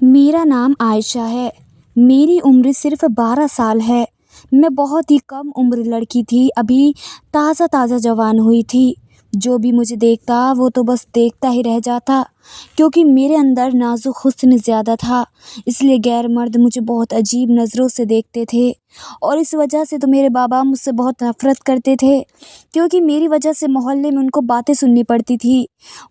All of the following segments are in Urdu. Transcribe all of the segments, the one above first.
میرا نام عائشہ ہے۔ میری عمر صرف 12 سال ہے۔ میں بہت ہی کم عمر لڑکی تھی، ابھی تازہ جوان ہوئی تھی۔ جو بھی مجھے دیکھتا وہ تو بس دیکھتا ہی رہ جاتا، کیونکہ میرے اندر نازک حسن زیادہ تھا، اس لیے غیر مرد مجھے بہت عجیب نظروں سے دیکھتے تھے، اور اس وجہ سے تو میرے بابا مجھ سے بہت نفرت کرتے تھے، کیونکہ میری وجہ سے محلے میں ان کو باتیں سننی پڑتی تھی۔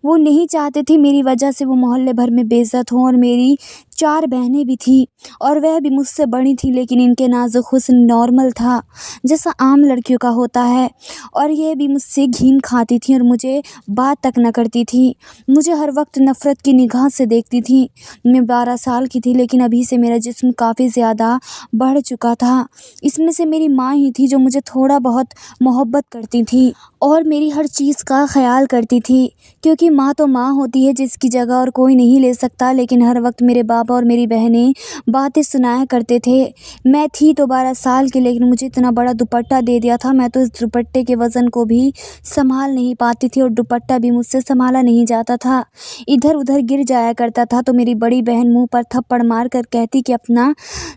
وہ نہیں چاہتے تھے میری وجہ سے وہ محلے بھر میں بے عزت ہوں، اور میری 4 بہنیں بھی تھیں اور وہ بھی مجھ سے بڑی تھیں، لیکن ان کے نازک حسن نارمل تھا جیسا عام لڑکیوں کا ہوتا ہے، اور یہ بھی مجھ سے گھین کھاتی تھیں اور مجھے بات تک نہ کرتی تھیں، مجھے ہر وقت نفرت کی نگاہ سے دیکھتی تھیں۔ میں 12 سال کی تھی، لیکن ابھی سے میرا جسم کافی زیادہ بڑھ چکا تھا۔ اس میں سے میری ماں ہی تھی جو مجھے تھوڑا بہت محبت کرتی تھی اور میری ہر چیز کا خیال کرتی تھی، کیونکہ ماں تو ماں ہوتی ہے جس کی جگہ اور کوئی نہیں لے سکتا۔ لیکن ہر وقت میرے بابا اور میری بہنیں باتیں سنایا کرتے تھے۔ میں تھی تو 12 سال کی، لیکن مجھے اتنا بڑا دوپٹہ دے دیا تھا، میں تو اس دوپٹے کے وزن کو بھی سنبھال نہیں پاتی تھی، اور دوپٹہ بھی مجھ سے سنبھالا نہیں جاتا تھا، ادھر ادھر گر جایا کرتا تھا۔ تو میری بڑی بہن منہ پر تھپڑ مار کر کہتی کہ اپنا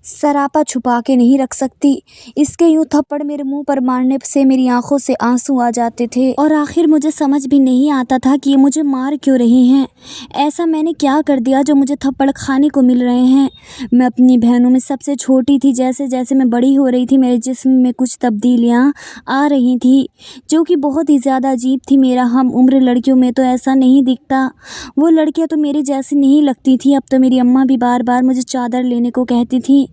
سراپا چھپا کے نہیں رکھ سکتی۔ اس کے یوں تھپڑ میرے منہ پر مارنے سے میری آنکھوں سے آنسو آ جاتے تھے، اور آخر مجھے سمجھ بھی نہیں آتا تھا کہ یہ مجھے مار کیوں رہی ہیں۔ ایسا میں نے کیا کر دیا جو مجھے تھپڑ کھانے کو مل رہے ہیں؟ میں اپنی بہنوں میں سب سے چھوٹی تھی۔ جیسے جیسے میں بڑی ہو رہی تھی، میرے جسم میں کچھ تبدیلیاں آ رہی تھیں جو کہ بہت ہی زیادہ عجیب تھی۔ میرا ہم عمر لڑکیوں میں تو ایسا نہیں دکھتا، وہ لڑکیاں تو میری جیسی نہیں لگتی تھیں۔ اب تو میری اماں بھی بار بار مجھے چادر لینے کو کہتی تھیں۔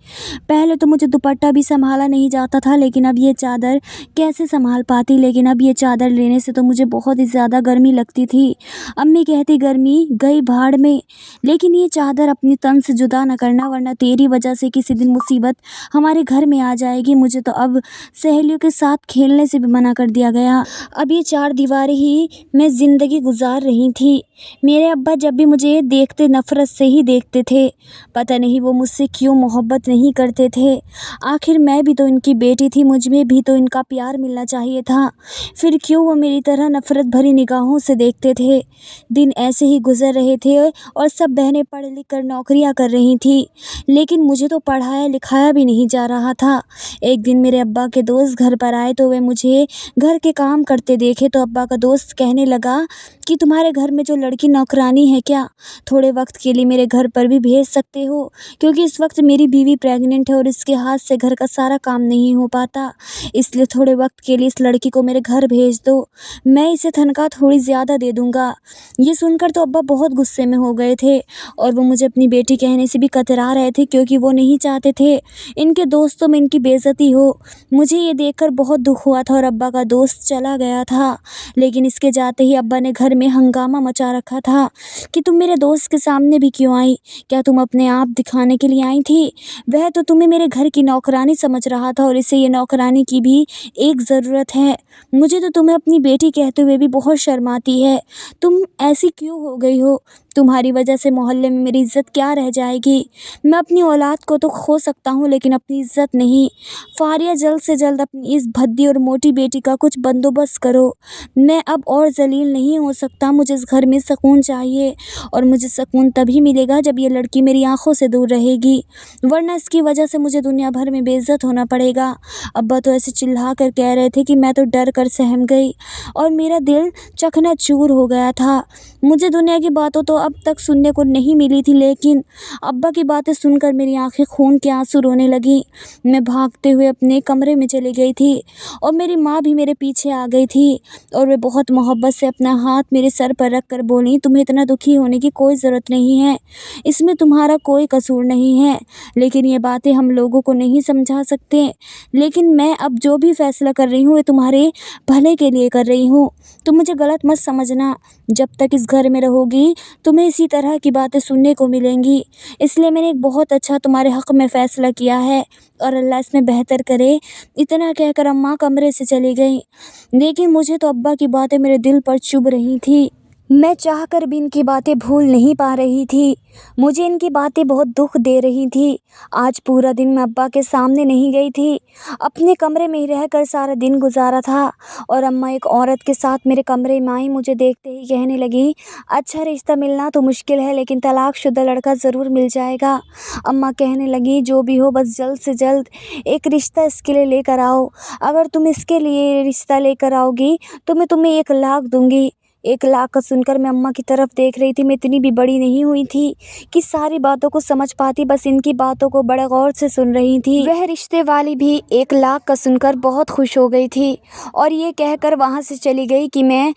پہلے تو مجھے دوپٹہ بھی سنبھالا نہیں جاتا تھا، لیکن اب یہ چادر کیسے سنبھال پاتی، لیکن اب یہ چادر لینے سے تو مجھے بہت ہی زیادہ گرمی لگتی تھی۔ امی کہتی گرمی گئی بھاڑ میں، لیکن یہ چادر اپنی تن سے جدا نہ کرنا، ورنہ تیری وجہ سے کسی دن مصیبت ہمارے گھر میں آ جائے گی۔ مجھے تو اب سہیلیوں کے ساتھ کھیلنے سے بھی منع کر دیا گیا۔ اب یہ 4 دیواری ہی میں زندگی گزار رہی تھی۔ میرے ابا جب بھی مجھے دیکھتے نفرت سے ہی دیکھتے تھے، پتہ نہیں وہ مجھ سے کیوں محبت نہیں کرتے تھے۔ آخر میں بھی تو ان کی بیٹی تھی، مجھ میں بھی تو ان کا پیار ملنا چاہیے تھا، پھر کیوں وہ میری طرح نفرت بھری نگاہوں سے دیکھتے تھے؟ دن ایسے ہی گزر رہے تھے اور سب بہنیں پڑھ لکھ کر نوکریاں کر رہی تھیں، لیکن مجھے تو پڑھایا لکھایا بھی نہیں جا رہا تھا۔ ایک دن میرے ابا کے دوست گھر پر آئے تو وہ مجھے گھر کے کام کرتے دیکھے، تو ابا کا دوست کہنے لگا کہ تمہارے گھر میں جو لڑکی نوکرانی ہے کیا؟ تھوڑے وقت کے لیے میرے گھر پر بھی بھیج سکتے ہو، کیونکہ اس وقت میری بیوی پریگننٹ ہے اور اس کے ہاتھ سے گھر کا سارا کام نہیں ہو پاتا، اس لیے تھوڑے وقت کے لیے اس لڑکی کو میرے گھر بھیج دو، میں اسے تنخواہ تھوڑی زیادہ دے دوں گا۔ یہ سن کر تو ابا بہت غصے میں ہو گئے تھے، اور وہ مجھے اپنی بیٹی کہنے سے بھی کترا رہے تھے، کیونکہ وہ نہیں چاہتے تھے ان کے دوستوں میں ان کی بے عزتی ہو۔ مجھے یہ دیکھ کر بہت دکھ ہوا تھا، اور ابا کا دوست چلا گیا تھا، لیکن اس کے جاتے ہی ابا نے گھر میں ہنگامہ مچا رکھا تھا کہ تم میرے دوست کے سامنے بھی کیوں آئی؟ کیا تم اپنے آپ دکھانے کے لیے آئی تھی؟ وہ تو تمہیں میرے گھر کی نوکرانی سمجھ رہا تھا، اور اسے یہ نوکرانی کی بھی ایک ضرورت ہے۔ مجھے تو تمہیں اپنی بیٹی کہتے ہوئے بھی بہت شرم آتی ہے، تم ایسی کیوں ہو گئی ہو؟ تمہاری وجہ سے محلے میں میری عزت کیا رہ جائے گی؟ میں اپنی اولاد کو تو کھو سکتا ہوں، لیکن اپنی عزت نہیں۔ فاریہ جلد سے جلد اپنی اس بھدی اور موٹی بیٹی کا کچھ بندوبست کرو، میں اب اور ذلیل نہیں ہو سکتا، مجھے اس گھر میں سکون چاہیے، اور مجھے سکون تبھی ملے گا جب یہ لڑکی میری آنکھوں سے دور رہے گی، ورنہ اس کی وجہ سے مجھے دنیا بھر میں بے عزت ہونا پڑے گا۔ ابا تو ایسے چلا کر کہہ رہے تھے کہ میں تو ڈر کر سہم گئی، اور میرا دل چکنا چور ہو گیا تھا۔ مجھے دنیا کی باتوں تو اب تک سننے کو نہیں ملی تھی، لیکن ابا کی باتیں سن کر میری آنکھیں خون کے آنسو رونے لگیں۔ میں بھاگتے ہوئے اپنے کمرے میں چلی گئی تھی، اور میری ماں بھی میرے پیچھے آ گئی تھی، اور وہ بہت محبت سے اپنا ہاتھ میرے سر پر رکھ کر بولی تمہیں اتنا دکھی ہونے کی کوئی ضرورت نہیں ہے، اس میں تمہارا کوئی قصور نہیں ہے، لیکن یہ باتیں ہم لوگوں کو نہیں سمجھا سکتے، لیکن میں اب جو بھی فیصلہ کر رہی ہوں وہ تمہارے بھلے کے لیے کر رہی ہوں، تم مجھے غلط مت سمجھنا، جب تک اس گھر میں رہو گی تمہیں اسی طرح کی باتیں سننے کو ملیں گی، اس لیے میں نے ایک بہت اچھا تمہارے حق میں فیصلہ کیا ہے، اور اللہ اس میں بہتر کرے۔ اتنا کہہ کر اماں کمرے سے چلی گئیں، لیکن مجھے تو ابا کی باتیں میرے دل پر چبھ رہی تھی۔ میں چاہ کر بھی ان کی باتیں بھول نہیں پا رہی تھی۔ مجھے ان کی باتیں بہت دکھ دے رہی تھی۔ آج پورا دن میں ابا کے سامنے نہیں گئی تھی، اپنے کمرے میں ہی رہ کر سارا دن گزارا تھا، اور اماں ایک عورت کے ساتھ میرے کمرے میں آئیں۔ مجھے دیکھتے ہی کہنے لگی، اچھا رشتہ ملنا تو مشکل ہے لیکن طلاق شدہ لڑکا ضرور مل جائے گا۔ اماں کہنے لگی، جو بھی ہو بس جلد سے جلد ایک رشتہ اس کے لیے لے کر آؤ۔ اگر تم اس کے لیے رشتہ لے کر آؤ گی تو میں تمہیں 1,00,000 دوں گی۔ 1,00,000 کا سن کر میں اماں کی طرف دیکھ رہی تھی۔ میں اتنی بھی بڑی نہیں ہوئی تھی کہ ساری باتوں کو سمجھ پاتی، بس ان کی باتوں کو بڑے غور سے سن رہی تھی۔ وہ رشتے والی بھی 1,00,000 کا سن کر بہت خوش ہو گئی تھی اور یہ کہہ کر وہاں سے چلی گئی کہ میں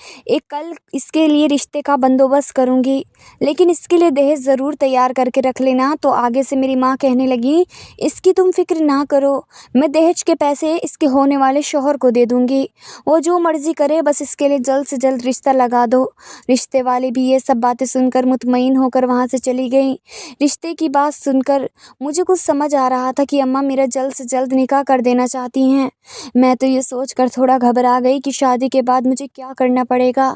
کل اس کے لیے رشتے کا بندوبست کروں گی، لیکن اس کے لیے دہیج ضرور تیار کر کے رکھ لینا۔ تو آگے سے میری ماں کہنے لگی، اس کی تم فکر نہ کرو، میں دہیج کے پیسے اس کے ہونے والے شوہر کو دے دوں گی، وہ جو مرضی کرے، بس اس کے لیے جلد سے جلد رشتہ لگا دو۔ رشتے والی بھی یہ سب باتیں سن کر مطمئن ہو کر وہاں سے چلی گئیں۔ رشتے کی بات سن کر مجھے کچھ سمجھ آ رہا تھا کہ اماں میرا جلد سے جلد نکاح کر دینا چاہتی ہیں۔ میں تو یہ سوچ کر تھوڑا گھبرا گئی کہ شادی کے بعد مجھے کیا کرنا پڑے گا۔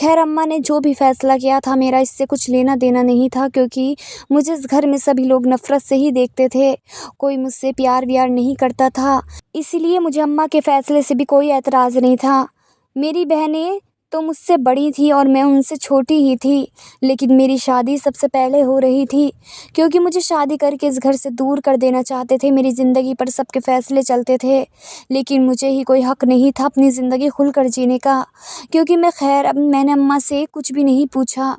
خیر اماں نے جو بھی فیصلہ کیا تھا میرا اس سے کچھ لینا دینا نہیں تھا، کیونکہ مجھے اس گھر میں سبھی لوگ نفرت سے ہی دیکھتے تھے، کوئی مجھ سے پیار ویار نہیں کرتا تھا، اسی لیے مجھے اماں کے فیصلے سے بھی کوئی اعتراض نہیں تھا۔ میری بہنیں تو مجھ سے بڑی تھی اور میں ان سے چھوٹی ہی تھی، لیکن میری شادی سب سے پہلے ہو رہی تھی، کیونکہ مجھے شادی کر کے اس گھر سے دور کر دینا چاہتے تھے۔ میری زندگی پر سب کے فیصلے چلتے تھے، لیکن مجھے ہی کوئی حق نہیں تھا اپنی زندگی کھل کر جینے کا، کیونکہ میں نے اماں سے کچھ بھی نہیں پوچھا۔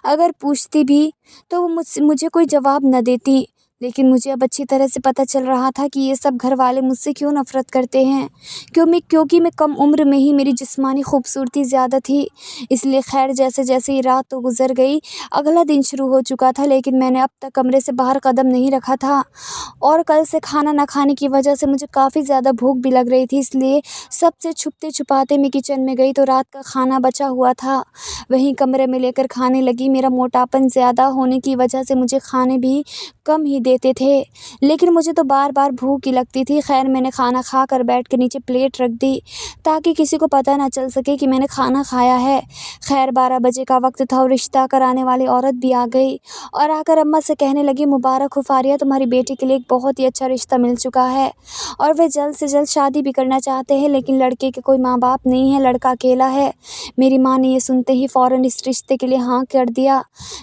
اگر پوچھتی بھی تو وہ مجھے کوئی جواب نہ دیتی، لیکن مجھے اب اچھی طرح سے پتہ چل رہا تھا کہ یہ سب گھر والے مجھ سے کیوں نفرت کرتے ہیں، کیونکہ میں کم عمر میں ہی میری جسمانی خوبصورتی زیادہ تھی، اس لیے خیر جیسے جیسے یہ رات تو گزر گئی، اگلا دن شروع ہو چکا تھا، لیکن میں نے اب تک کمرے سے باہر قدم نہیں رکھا تھا، اور کل سے کھانا نہ کھانے کی وجہ سے مجھے کافی زیادہ بھوک بھی لگ رہی تھی، اس لیے سب سے چھپتے چھپاتے میں کچن میں گئی تو رات کا کھانا بچا ہوا تھا، وہیں کمرے میں لے کر کھانے لگی۔ میرا موٹاپن زیادہ ہونے کی وجہ سے مجھے کھانے بھی کم ہی دیتے تھے، لیکن مجھے تو بار بار بھوک ہی لگتی تھی۔ خیر میں نے کھانا کھا کر بیٹھ کے نیچے پلیٹ رکھ دی تاکہ کسی کو پتہ نہ چل سکے کہ میں نے کھانا کھایا ہے۔ خیر 12 بجے کا وقت تھا اور رشتہ کرانے والی عورت بھی آ گئی اور آ کر اماں سے کہنے لگی، مبارک ہو فاریہ، تمہاری بیٹی کے لیے ایک بہت ہی اچھا رشتہ مل چکا ہے اور وہ جلد سے جلد شادی بھی کرنا چاہتے ہیں، لیکن لڑکے کے کوئی ماں باپ نہیں ہے، لڑکا اکیلا ہے۔ میری ماں نے یہ سنتے ہی فوراً اس رشتے کے لیے ہاں کر دیا،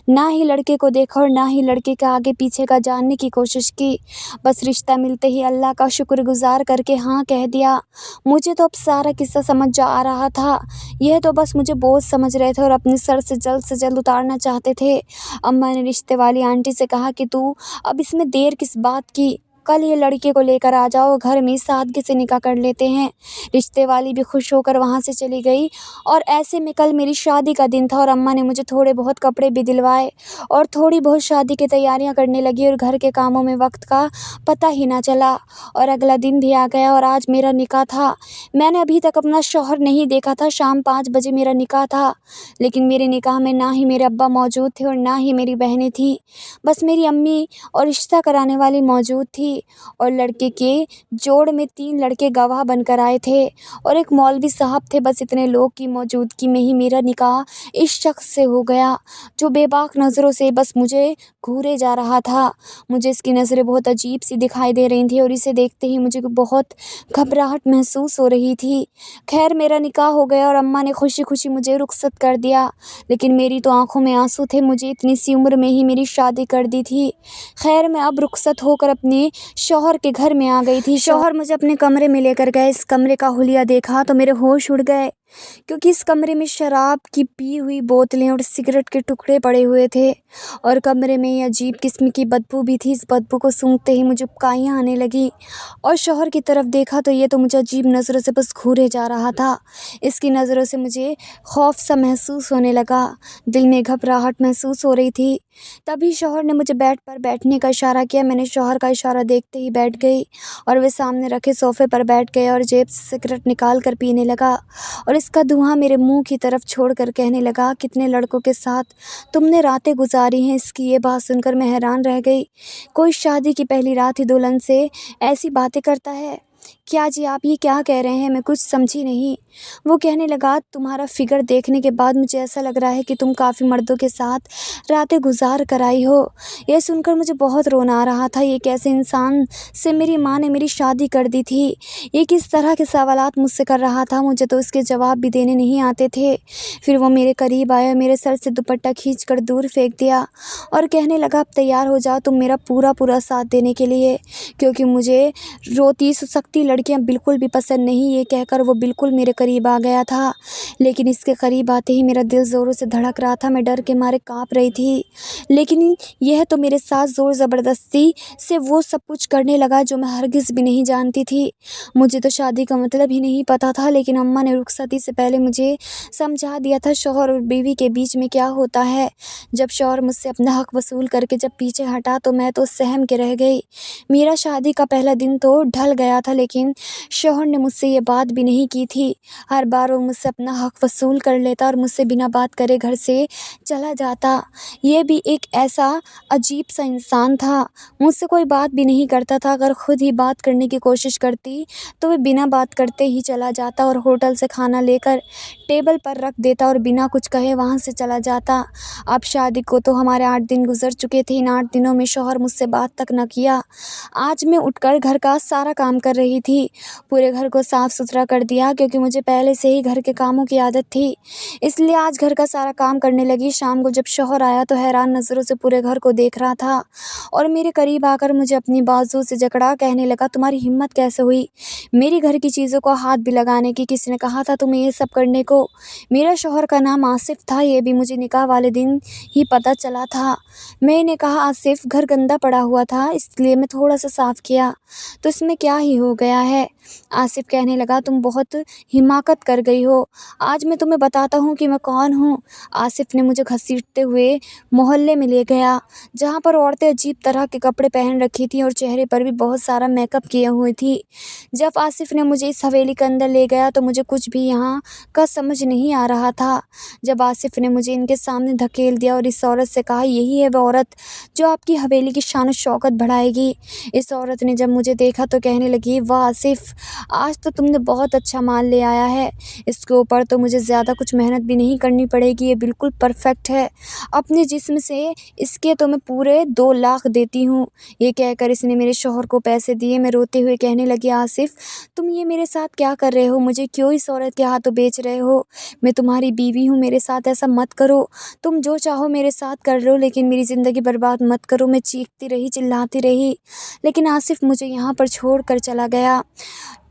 نہ ہی لڑکے کو دیکھا اور نہ ہی لڑکے کے آگے پیچھے کا جاننے کی کوشش کی، بس رشتہ ملتے ہی اللہ کا شکر گزار کر کے ہاں کہہ دیا۔ مجھے تو اب سارا قصہ سمجھ جا آ رہا تھا، یہ تو بس مجھے بوجھ سمجھ رہے تھے اور اپنے سر سے جلد اتارنا چاہتے تھے۔ اماں نے رشتے والی آنٹی سے کہا کہ تو اب اس میں دیر کس بات کی، کل یہ لڑکے کو لے کر آ جاؤ، گھر میں سادگی سے نکاح کر لیتے ہیں۔ رشتے والی بھی خوش ہو کر وہاں سے چلی گئی، اور ایسے میں کل میری شادی کا دن تھا اور اماں نے مجھے تھوڑے بہت کپڑے بھی دلوائے اور تھوڑی بہت شادی کی تیاریاں کرنے لگی اور گھر کے کاموں میں وقت کا پتہ ہی نہ چلا، اور اگلا دن بھی آ گیا اور آج میرا نکاح تھا۔ میں نے ابھی تک اپنا شوہر نہیں دیکھا تھا، شام 5 بجے میرا نکاح تھا، لیکن میرے نکاح میں نہ ہی میرے ابا موجود تھے اور نہ ہی میری بہنیں تھیں، بس میری امی اور رشتہ کرانے والی موجود تھی، اور لڑکے کے جوڑ میں 3 لڑکے گواہ بن کر آئے تھے اور ایک مولوی صاحب تھے۔ بس اتنے لوگ کی موجودگی میں ہی میرا نکاح اس شخص سے ہو گیا جو بے باک نظروں سے بس مجھے گھورے جا رہا تھا۔ مجھے اس کی نظریں بہت عجیب سی دکھائی دے رہی تھیں اور اسے دیکھتے ہی مجھے بہت گھبراہٹ محسوس ہو رہی تھی۔ خیر میرا نکاح ہو گیا اور اماں نے خوشی خوشی مجھے رخصت کر دیا، لیکن میری تو آنکھوں میں آنسو تھے، مجھے اتنی سی عمر میں ہی میری شادی کر دی تھی۔ خیر میں اب رخصت ہو کر اپنے شوہر کے گھر میں آ گئی تھی۔ شوہر مجھے اپنے کمرے میں لے کر گئے، اس کمرے کا حلیہ دیکھا تو میرے ہوش اڑ گئے، کیونکہ اس کمرے میں شراب کی پی ہوئی بوتلیں اور سگریٹ کے ٹکڑے پڑے ہوئے تھے، اور کمرے میں یہ عجیب قسم کی بدبو بھی تھی۔ اس بدبو کو سونگھتے ہی مجھے اکائیاں آنے لگی، اور شوہر کی طرف دیکھا تو یہ تو مجھے عجیب نظروں سے بس گھورے جا رہا تھا۔ اس کی نظروں سے مجھے خوف سا محسوس ہونے لگا، دل میں گھبراہٹ محسوس ہو رہی تھی۔ تبھی شوہر نے مجھے بیڈ پر بیٹھنے کا اشارہ کیا، میں نے شوہر کا اشارہ دیکھتے ہی بیٹھ گئی، اور وہ سامنے رکھے صوفے پر بیٹھ گئے اور جیب سے سگریٹ نکال کر پینے لگا، اور اس کا دھواں میرے منہ کی طرف چھوڑ کر کہنے لگا، کتنے لڑکوں کے ساتھ تم نے راتیں گزاری ہیں۔ اس کی یہ بات سن کر میں حیران رہ گئی، کوئی شادی کی پہلی رات ہی دلہن سے ایسی باتیں کرتا ہے؟ کیا جی آپ یہ کیا کہہ رہے ہیں؟ میں کچھ سمجھی نہیں۔ وہ کہنے لگا تمہارا فگر دیکھنے کے بعد مجھے ایسا لگ رہا ہے کہ تم کافی مردوں کے ساتھ راتیں گزار کر آئی ہو۔ یہ سن کر مجھے بہت رونا آ رہا تھا۔ یہ کیسے انسان سے میری ماں نے میری شادی کر دی تھی؟ یہ کس طرح کے سوالات مجھ سے کر رہا تھا؟ مجھے تو اس کے جواب بھی دینے نہیں آتے تھے۔ پھر وہ میرے قریب آیا اور میرے سر سے دوپٹہ کھینچ کر دور پھینک دیا اور کہنے لگا اب تیار ہو جاؤ تم میرا پورا ساتھ دینے کے لیے، کیونکہ مجھے روتی سکتی لڑکیاں بالکل بھی پسند نہیں۔ یہ کہہ کر وہ بالکل میرے قریب آ گیا تھا، لیکن اس کے قریب آتے ہی میرا دل زوروں سے دھڑک رہا تھا۔ میں ڈر کے مارے کانپ رہی تھی، لیکن یہ تو میرے ساتھ زور زبردستی سے وہ سب کچھ کرنے لگا جو میں ہرگز بھی نہیں جانتی تھی۔ مجھے تو شادی کا مطلب ہی نہیں پتا تھا، لیکن اماں نے رخصتی سے پہلے مجھے سمجھا دیا تھا شوہر اور بیوی کے بیچ میں کیا ہوتا ہے۔ جب شوہر مجھ سے اپنا حق وصول کر کے جب پیچھے ہٹا تو میں تو سہم کے رہ گئی۔ میرا شادی کا پہلا دن تو ڈھل گیا تھا، لیکن شوہر نے مجھ سے یہ بات بھی نہیں کی تھی۔ ہر بار وہ مجھ سے اپنا حق وصول کر لیتا اور مجھ سے بنا بات کرے گھر سے چلا جاتا۔ یہ بھی ایک ایسا عجیب سا انسان تھا، مجھ سے کوئی بات بھی نہیں کرتا تھا۔ اگر خود ہی بات کرنے کی کوشش کرتی تو وہ بنا بات کرتے ہی چلا جاتا اور ہوٹل سے کھانا لے کر ٹیبل پر رکھ دیتا اور بنا کچھ کہے وہاں سے چلا جاتا۔ اب شادی کو تو ہمارے 8 دن گزر چکے تھے۔ ان 8 دنوں میں شوہر مجھ سے بات تک نہ کیا۔ آج میں اٹھ کر گھر کا سارا کام کر رہی تھی، پورے گھر کو صاف ستھرا کر دیا، کیونکہ مجھے پہلے سے ہی گھر کے کاموں کی عادت تھی، اس لیے آج گھر کا سارا کام کرنے لگی۔ شام کو جب شوہر آیا تو حیران نظروں سے پورے گھر کو دیکھ رہا تھا اور میرے قریب آ کر مجھے اپنی بازو سے جکڑا کہنے لگا تمہاری ہمت کیسے ہوئی میری گھر کی چیزوں کو ہاتھ بھی لگانے کی؟ کس نے کہا تھا تمہیں یہ سب کرنے کو؟ میرا شوہر کا نام آصف تھا، یہ بھی مجھے نکاح والے دن ہی پتہ چلا تھا۔ میں نے کہا آصف گھر گندا پڑا ہوا تھا اس لیے میں تھوڑا سا صاف کیا، تو اس میں کیا ہی ہو گیا ہے؟ آصف کہنے لگا تم بہت حماقت کر گئی ہو، آج میں تمہیں بتاتا ہوں کہ میں کون ہوں۔ آصف نے مجھے گھسیٹتے ہوئے محلے میں لے گیا، جہاں پر عورتیں عجیب طرح کے کپڑے پہن رکھی تھیں اور چہرے پر بھی بہت سارا میک اپ کیے ہوئے تھی۔ جب آصف نے مجھے اس حویلی کے اندر لے گیا تو مجھے کچھ بھی یہاں کا سمجھ نہیں آ رہا تھا۔ جب آصف نے مجھے ان کے سامنے دھکیل دیا اور اس عورت سے کہا یہی ہے وہ عورت جو آپ کی حویلی کی شان و شوکت بڑھائے گی۔ اس عورت نے جب مجھے دیکھا تو کہنے لگی واہ آصف، آج تو تم نے بہت اچھا مال لے آیا ہے، اس کے اوپر تو مجھے زیادہ کچھ محنت بھی نہیں کرنی پڑے گی، یہ بالکل پرفیکٹ ہے، اپنے جسم سے اس کے تو میں پورے 2 لاکھ دیتی ہوں۔ یہ کہہ کر اس نے میرے شوہر کو پیسے دیے۔ میں روتے ہوئے کہنے لگی آصف تم یہ میرے ساتھ کیا کر رہے ہو؟ مجھے کیوں اس عورت کے ہاتھوں بیچ رہے ہو؟ میں تمہاری بیوی ہوں، میرے ساتھ ایسا مت کرو، تم جو چاہو میرے ساتھ کر لو، لیکن میری زندگی برباد مت کرو۔ میں چیختی رہی، چلاتی رہی، لیکن آصف مجھے یہاں پر چھوڑ کر چلا گیا۔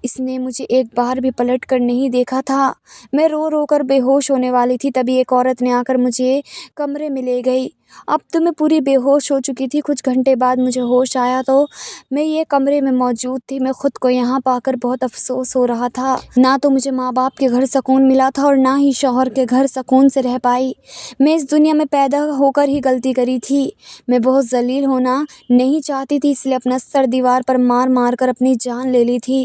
اس نے مجھے ایک بار بھی پلٹ کر نہیں دیکھا تھا۔ میں رو رو کر بے ہوش ہونے والی تھی، تبھی ایک عورت نے آ کر مجھے کمرے میں لے گئی۔ اب تو میں پوری بے ہوش ہو چکی تھی۔ کچھ گھنٹے بعد مجھے ہوش آیا تو میں یہ کمرے میں موجود تھی۔ میں خود کو یہاں پا کر بہت افسوس ہو رہا تھا، نہ تو مجھے ماں باپ کے گھر سکون ملا تھا اور نہ ہی شوہر کے گھر سکون سے رہ پائی۔ میں اس دنیا میں پیدا ہو کر ہی غلطی کری تھی۔ میں بہت ذلیل ہونا نہیں چاہتی تھی، اس لیے اپنا سر دیوار پر مار مار کر اپنی جان لے لی تھی۔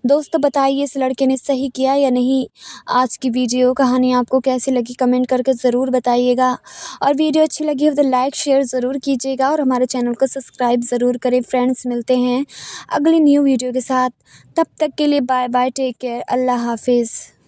دوستو بتائیے اس لڑکے نے صحیح کیا یا نہیں؟ آج کی ویڈیو کہانی آپ کو کیسی لگی کمنٹ کر کے ضرور بتائیے گا، اور ویڈیو اچھی لگی ہو تو لائک شیئر ضرور کیجیے گا اور ہمارے چینل کو سبسکرائب ضرور کریں۔ فرینڈس ملتے ہیں اگلی نیو ویڈیو کے ساتھ، تب تک کے لیے بائے بائے، ٹیک کیئر، اللہ حافظ۔